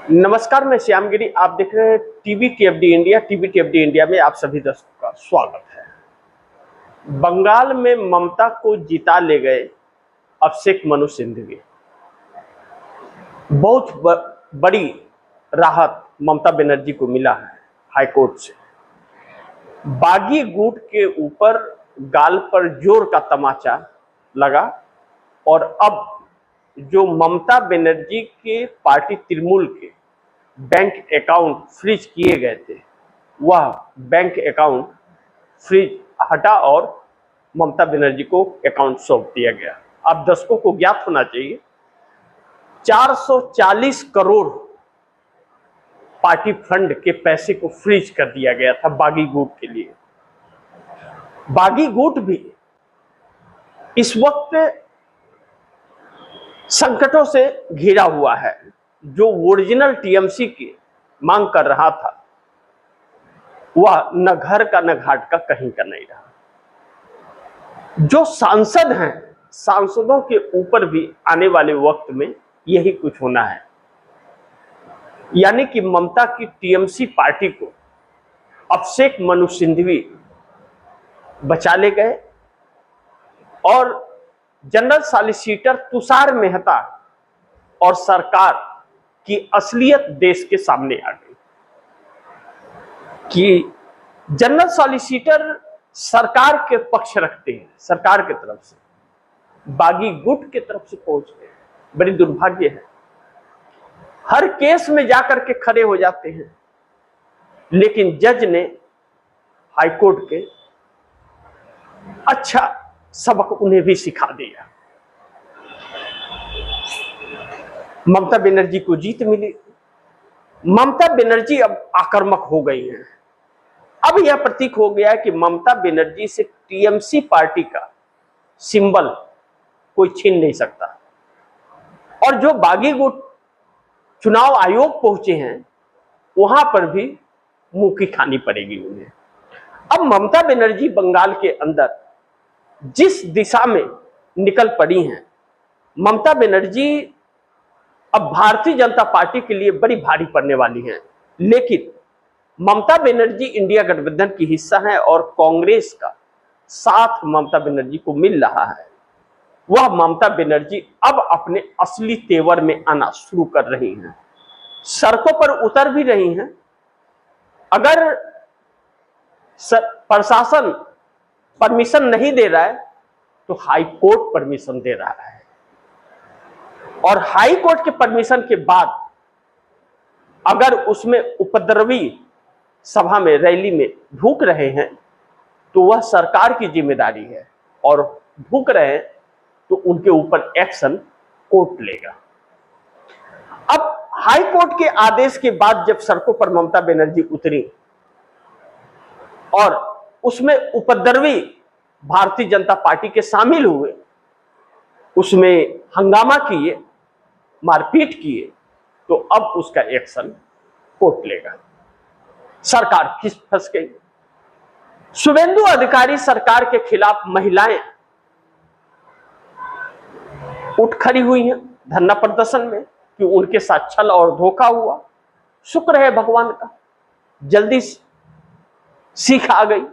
नमस्कार, मैं श्यामगिरी। आप देख रहे हैं टीवी टीएफडी इंडिया। टीवी टीएफडी इंडिया में आप सभी दर्शकों का स्वागत है। बंगाल में ममता को जिता ले गए अभिषेक मनु सिंघवी। बहुत बड़ी राहत ममता बनर्जी को मिला है हाईकोर्ट से। बागी गुट के ऊपर गाल पर जोर का तमाचा लगा और अब जो ममता बनर्जी के पार्टी तृणमूल के बैंक अकाउंट फ्रीज किए गए थे, वह बैंक अकाउंट फ्रीज हटा और ममता बनर्जी को अकाउंट सौंप दिया गया। अब दर्शकों को ज्ञात होना चाहिए 440 करोड़ पार्टी फंड के पैसे को फ्रीज कर दिया गया था बागी गुट के लिए। बागी गुट भी इस वक्त संकटों से घिरा हुआ है। जो ओरिजिनल टीएमसी की मांग कर रहा था, वह न घर का न घाट का कहीं का नहीं रहा। जो सांसद हैं, सांसदों के ऊपर भी आने वाले वक्त में यही कुछ होना है। यानी कि ममता की टीएमसी पार्टी को अभिषेक मनु सिंघवी बचा ले गए और जनरल सॉलिसिटर तुषार मेहता और सरकार की असलियत देश के सामने आ गई कि जनरल सॉलिसिटर सरकार के पक्ष रखते हैं, सरकार की तरफ से बागी गुट की तरफ से पहुंच गए। बड़ी दुर्भाग्य है। हर केस में जाकर के खड़े हो जाते हैं, लेकिन जज ने हाईकोर्ट के अच्छा सबक उन्हें भी सिखा दिया। ममता बनर्जी को जीत मिली। ममता बनर्जी अब आक्रामक हो गई हैं। अब यह प्रतीक हो गया है कि ममता बनर्जी से टीएमसी पार्टी का सिंबल कोई छीन नहीं सकता। और जो बागी गुट चुनाव आयोग पहुंचे हैं, वहां पर भी मुंह की खानी पड़ेगी उन्हें। अब ममता बनर्जी बंगाल के अंदर जिस दिशा में निकल पड़ी हैं, ममता बनर्जी अब भारतीय जनता पार्टी के लिए बड़ी भारी पड़ने वाली हैं। लेकिन ममता बनर्जी इंडिया गठबंधन की हिस्सा है और कांग्रेस का साथ ममता बनर्जी को मिल रहा है। वह ममता बनर्जी अब अपने असली तेवर में आना शुरू कर रही हैं, सड़कों पर उतर भी रही हैं। अगर प्रशासन परमिशन नहीं दे रहा है तो हाई कोर्ट परमिशन दे रहा है, और हाई कोर्ट के परमिशन के बाद अगर उसमें उपद्रवी सभा में रैली में भूक रहे हैं तो वह सरकार की जिम्मेदारी है, और भूक रहे हैं तो उनके ऊपर एक्शन कोर्ट लेगा। अब हाई कोर्ट के आदेश के बाद जब सड़कों पर ममता बनर्जी उतरी और उसमें उपद्रवी भारतीय जनता पार्टी के शामिल हुए, उसमें हंगामा किए, मारपीट किए, तो अब उसका एक्शन कोर्ट लेगा। सरकार फंस गई। शुभेंदु अधिकारी सरकार के खिलाफ महिलाएं उठ खड़ी हुई हैं धरना प्रदर्शन में कि उनके साथ छल और धोखा हुआ। शुक्र है भगवान का, जल्दी सीख आ गई,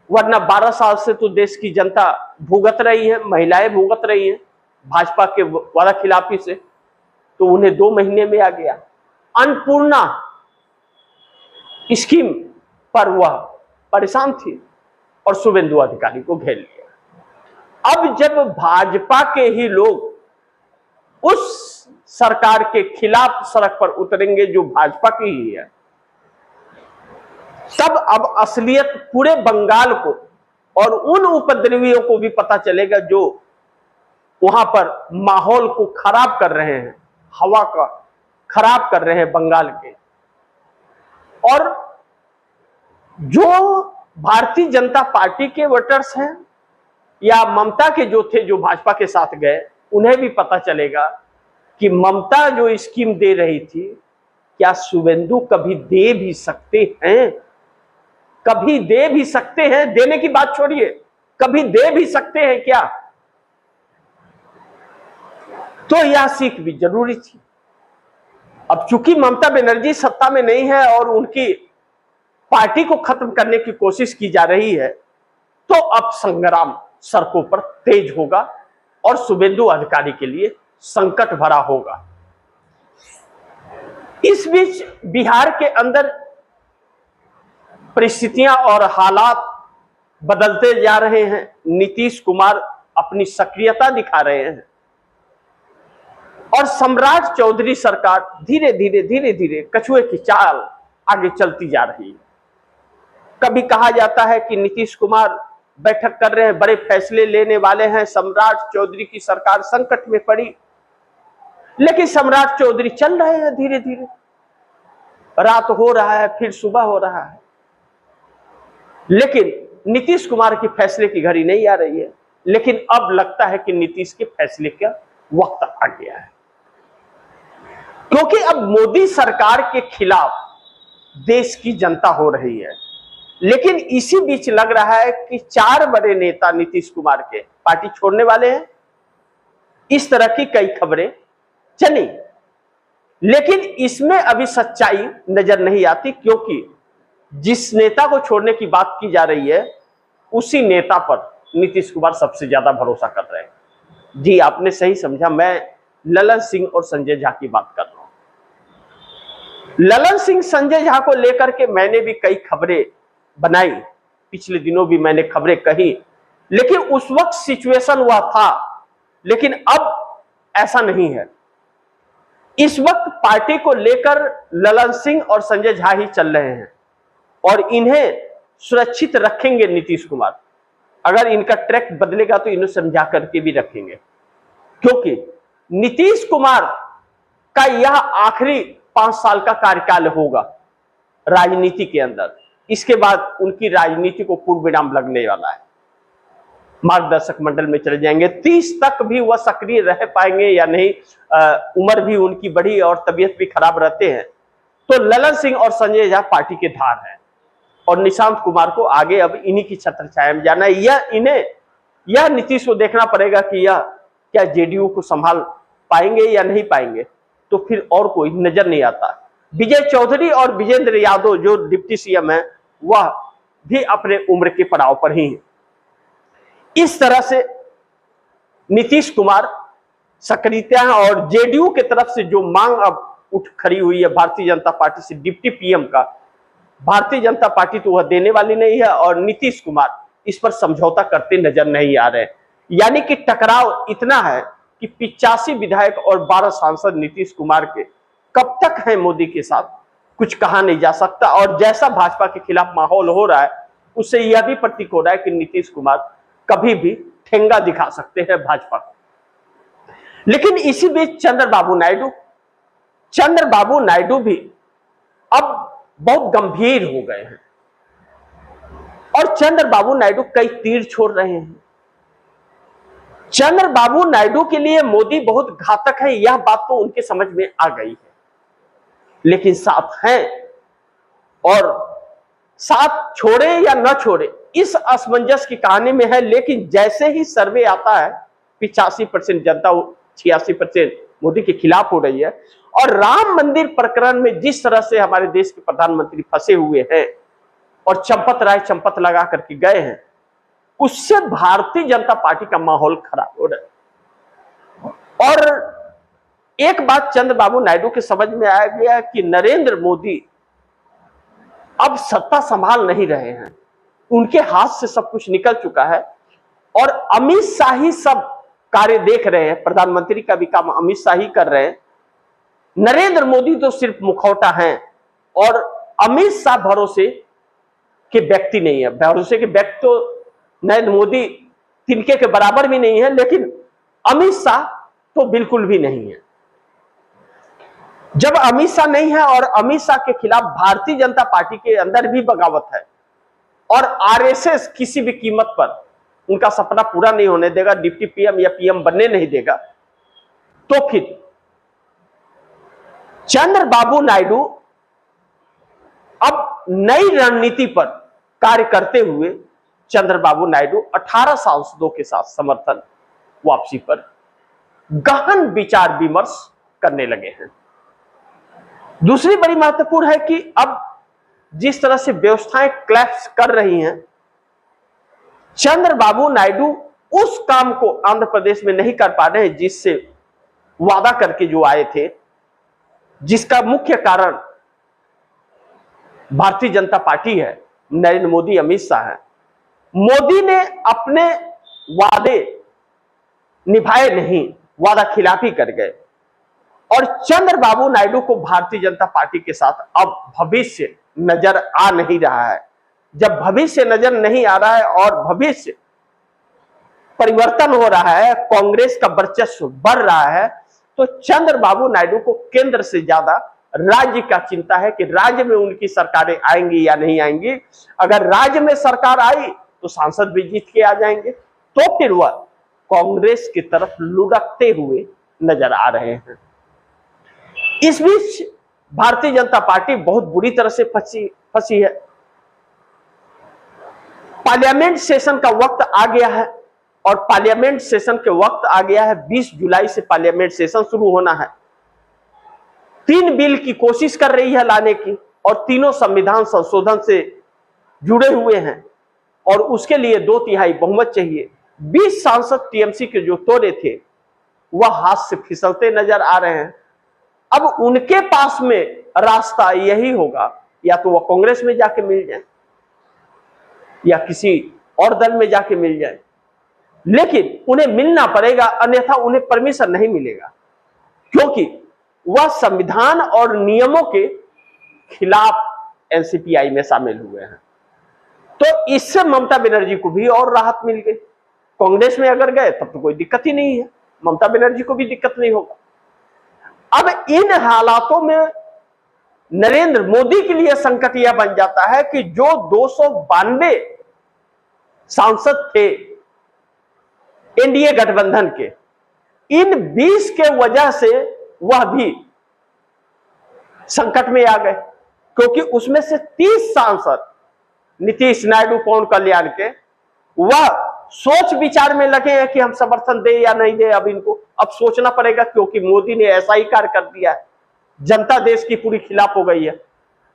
वरना 12 साल से तो देश की जनता भुगत रही है, महिलाएं भुगत रही हैं भाजपा के वादा खिलाफी से, तो उन्हें 2 महीने में आ गया। अन्नपूर्णा स्कीम पर वह परेशान थी और शुभेंदु अधिकारी को घेर लिया। अब जब भाजपा के ही लोग उस सरकार के खिलाफ सड़क पर उतरेंगे जो भाजपा की ही है, तब अब असलियत पूरे बंगाल को और उन उपद्रवियों को भी पता चलेगा जो वहां पर माहौल को खराब कर रहे हैं, हवा का खराब कर रहे हैं बंगाल के। और जो भारतीय जनता पार्टी के वोटर्स हैं या ममता के जो थे, जो भाजपा के साथ गए, उन्हें भी पता चलेगा कि ममता जो स्कीम दे रही थी, क्या शुभेंदु कभी दे भी सकते हैं? कभी दे भी सकते हैं? देने की बात छोड़िए, कभी दे भी सकते हैं क्या? तो यह सीख भी जरूरी थी। अब चूंकि ममता बनर्जी सत्ता में नहीं है और उनकी पार्टी को खत्म करने की कोशिश की जा रही है, तो अब संग्राम सड़कों पर तेज होगा और शुभेंदु अधिकारी के लिए संकट भरा होगा। इस बीच बिहार के अंदर परिस्थितियां और हालात बदलते जा रहे हैं। नीतीश कुमार अपनी सक्रियता दिखा रहे हैं और सम्राट चौधरी सरकार धीरे धीरे कछुए की चाल आगे चलती जा रही है। कभी कहा जाता है कि नीतीश कुमार बैठक कर रहे हैं, बड़े फैसले लेने वाले हैं, सम्राट चौधरी की सरकार संकट में पड़ी, लेकिन सम्राट चौधरी चल रहे हैं धीरे धीरे। रात हो रहा है, फिर सुबह हो रहा है, लेकिन नीतीश कुमार की फैसले की घड़ी नहीं आ रही है। लेकिन अब लगता है कि नीतीश के फैसले का वक्त आ गया है, क्योंकि अब मोदी सरकार के खिलाफ देश की जनता हो रही है। लेकिन इसी बीच लग रहा है कि 4 बड़े नेता नीतीश कुमार के पार्टी छोड़ने वाले हैं। इस तरह की कई खबरें चली, लेकिन इसमें अभी सच्चाई नजर नहीं आती, क्योंकि जिस नेता को छोड़ने की बात की जा रही है उसी नेता पर नीतीश कुमार सबसे ज्यादा भरोसा कर रहे हैं। जी, आपने सही समझा, मैं ललन सिंह और संजय झा की बात कर रहा हूं। ललन सिंह संजय झा को लेकर के मैंने भी कई खबरें बनाई, पिछले दिनों भी मैंने खबरें कही, लेकिन उस वक्त सिचुएशन हुआ था। लेकिन अब ऐसा नहीं है। इस वक्त पार्टी को लेकर ललन सिंह और संजय झा ही चल रहे हैं और इन्हें सुरक्षित रखेंगे नीतीश कुमार। अगर इनका ट्रैक बदलेगा तो इन्हें समझा करके भी रखेंगे, क्योंकि नीतीश कुमार का यह आखिरी 5 साल का कार्यकाल होगा राजनीति के अंदर। इसके बाद उनकी राजनीति को पूर्ण विराम लगने वाला है, मार्गदर्शक मंडल में चले जाएंगे। 30 तक भी वह सक्रिय रह पाएंगे या नहीं, उम्र भी उनकी बढ़ी और तबीयत भी खराब रहते हैं। तो ललन सिंह और संजय झा पार्टी के धार हैं और निशांत कुमार को आगे अब इन्हीं की छत्र छाया में जाना है। यह नीतीश को देखना पड़ेगा कि यह क्या जेडीयू को संभाल पाएंगे या नहीं पाएंगे, तो फिर और कोई नजर नहीं आता। विजय चौधरी और विजेंद्र यादव जो डिप्टी सीएम है, वह भी अपने उम्र के पड़ाव पर ही है। इस तरह से नीतीश कुमार सक्रियता है और जेडीयू की तरफ से जो मांग अब उठ खड़ी हुई है भारतीय जनता पार्टी से डिप्टी पीएम का, भारतीय जनता पार्टी तो वह देने वाली नहीं है और नीतीश कुमार इस पर समझौता करते नजर नहीं आ रहे। यानी कि टकराव इतना है कि 85 विधायक और 12 सांसद नीतीश कुमार के कब तक हैं मोदी के साथ, कुछ कहा नहीं जा सकता। और जैसा भाजपा के खिलाफ माहौल हो रहा है, उससे यह भी प्रतीक हो रहा है कि नीतीश कुमार कभी भी ठेंगा दिखा सकते हैं भाजपा को। लेकिन इसी बीच चंद्रबाबू नायडू भी अब बहुत गंभीर हो गए हैं और चंद्रबाबू नायडू कई तीर छोड़ रहे हैं। चंद्रबाबू नायडू के लिए मोदी बहुत घातक है, यह बात तो उनके समझ में आ गई है, लेकिन साथ हैं और साथ छोड़े या न छोड़े इस असमंजस की कहानी में है। लेकिन जैसे ही सर्वे आता है 85% जनता 86% मोदी के खिलाफ हो रही है और राम मंदिर प्रकरण में जिस तरह से हमारे देश के प्रधानमंत्री फंसे हुए हैं और चंपत लगा करके गए हैं, उससे भारतीय जनता पार्टी का माहौल खराब हो रहा है। और एक बात चंद्रबाबू नायडू के समझ में आ गया कि नरेंद्र मोदी अब सत्ता संभाल नहीं रहे हैं, उनके हाथ से सब कुछ निकल चुका है और अमित शाह ही सब कार्य देख रहे हैं। प्रधानमंत्री का भी काम अमित शाह ही कर रहे हैं। नरेंद्र मोदी तो सिर्फ मुखौटा हैं और अमित शाह भरोसे के व्यक्ति नहीं है। भरोसे के व्यक्ति तो नरेंद्र मोदी तिनके के बराबर भी नहीं है, लेकिन अमित शाह तो बिल्कुल भी नहीं है। जब अमित शाह नहीं है और अमित शाह के खिलाफ भारतीय जनता पार्टी के अंदर भी बगावत है और आरएसएस किसी भी कीमत पर उनका सपना पूरा नहीं होने देगा, डिप्टी पीएम या पीएम बनने नहीं देगा, तो फिर चंद्रबाबू नायडू अब नई रणनीति पर कार्य करते हुए चंद्रबाबू नायडू 18 सांसदों के साथ समर्थन वापसी पर गहन विचार विमर्श करने लगे हैं। दूसरी बड़ी महत्वपूर्ण है कि अब जिस तरह से व्यवस्थाएं क्लैप्स कर रही हैं, चंद्रबाबू नायडू उस काम को आंध्र प्रदेश में नहीं कर पा रहे हैं जिससे वादा करके जो आए थे, जिसका मुख्य कारण भारतीय जनता पार्टी है, नरेंद्र मोदी, अमित शाह है। मोदी ने अपने वादे निभाए नहीं, वादा खिलाफी कर गए और चंद्रबाबू नायडू को भारतीय जनता पार्टी के साथ अब भविष्य नजर आ नहीं रहा है। जब भविष्य नजर नहीं आ रहा है और भविष्य परिवर्तन हो रहा है, कांग्रेस का वर्चस्व बढ़ रहा है, तो चंद्रबाबू नायडू को केंद्र से ज्यादा राज्य का चिंता है कि राज्य में उनकी सरकारें आएंगी या नहीं आएंगी। अगर राज्य में सरकार आई तो सांसद भी जीत के आ जाएंगे, तो फिर वह कांग्रेस की तरफ लुढ़कते हुए नजर आ रहे हैं। इस बीच भारतीय जनता पार्टी बहुत बुरी तरह से फंसी है। पार्लियामेंट सेशन का वक्त आ गया है और पार्लियामेंट सेशन के वक्त आ गया है। 20 जुलाई से पार्लियामेंट सेशन शुरू होना है। 3 बिल की कोशिश कर रही है लाने की और तीनों संविधान संशोधन से जुड़े हुए हैं और उसके लिए 2/3 बहुमत चाहिए। 20 सांसद टीएमसी के जो तोड़े थे वह हाथ से फिसलते नजर आ रहे हैं। अब उनके पास में रास्ता यही होगा, या तो वह कांग्रेस में जाके मिल जाए या किसी और दल में जाके मिल जाए, लेकिन उन्हें मिलना पड़ेगा, अन्यथा उन्हें परमिशन नहीं मिलेगा, क्योंकि वह संविधान और नियमों के खिलाफ एनसीपीआई में शामिल हुए हैं। तो इससे ममता बनर्जी को भी और राहत मिल गई। कांग्रेस में अगर गए तब तो कोई दिक्कत ही नहीं है, ममता बनर्जी को भी दिक्कत नहीं होगा। अब इन हालातों में नरेंद्र मोदी के लिए संकट यह बन जाता है कि जो 292 सांसद थे एनडीए गठबंधन के, इन 20 के वजह से वह भी संकट में आ गए, क्योंकि उसमें से 30 सांसद नीतीश, नायडू, पवन कल्याण के, वह सोच विचार में लगे हैं कि हम समर्थन दे या नहीं दे। अब इनको अब सोचना पड़ेगा, क्योंकि मोदी ने ऐसा ही कार्य कर दिया है, जनता देश की पूरी खिलाफ हो गई है।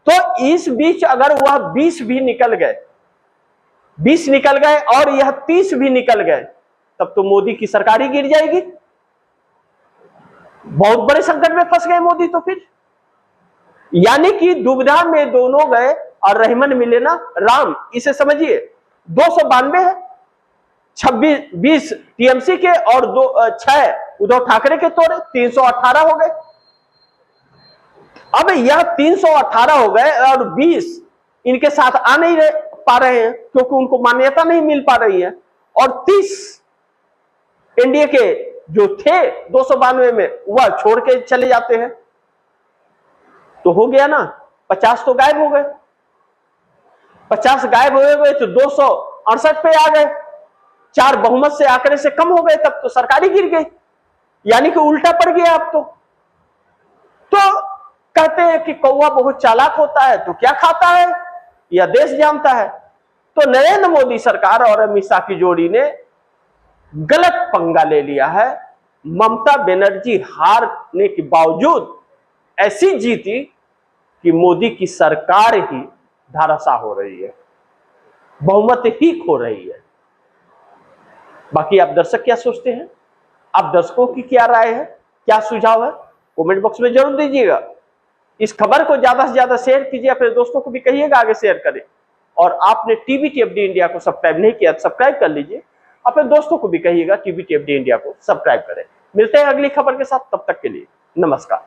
तो इस बीच अगर वह 20 भी निकल गए, 20 निकल गए और यह 30 भी निकल गए, तब तो मोदी की सरकार ही गिर जाएगी। बहुत बड़े संकट में फंस गए मोदी। तो फिर यानी कि दुविधा में दोनों गए और रहमन मिले ना राम, इसे समझिए। 292 है, 20 टीएमसी के और 6 उद्धव ठाकरे के तोड़े, 318 हो गए। अब यह 318 हो गए और 20 इनके साथ आ नहीं पा रहे हैं, क्योंकि उनको मान्यता नहीं मिल पा रही है, और 30 एनडीए के जो थे 292 में वह छोड़ के चले जाते हैं। तो हो गया ना, 50 तो गायब हो गए। 50 गायब हो गए तो 268 पे आ गए, 4 बहुमत से आंकड़े से कम हो गए, तब तो सरकार ही गिर गई, यानी कि उल्टा पड़ गया। अब तो कहते हैं कि कौवा बहुत चालाक होता है तो क्या खाता है, यह देश जानता है। तो नरेंद्र मोदी सरकार और अमित शाह की जोड़ी ने गलत पंगा ले लिया है। ममता बनर्जी हारने के बावजूद ऐसी जीती कि मोदी की सरकार ही धराशायी हो रही है, बहुमत ही खो रही है। बाकी आप दर्शक क्या सोचते हैं? आप दर्शकों की क्या राय है, क्या सुझाव है, कमेंट बॉक्स में जरूर दीजिएगा। इस खबर को ज्यादा से ज्यादा शेयर कीजिए, अपने दोस्तों को भी कहिएगा आगे शेयर करें। और आपने टीवीटीएफडी इंडिया को सब्सक्राइब नहीं किया तो सब्सक्राइब कर लीजिए, अपने दोस्तों को भी कहिएगा टीवीटीएफडी इंडिया को सब्सक्राइब करें। मिलते हैं अगली खबर के साथ, तब तक के लिए नमस्कार।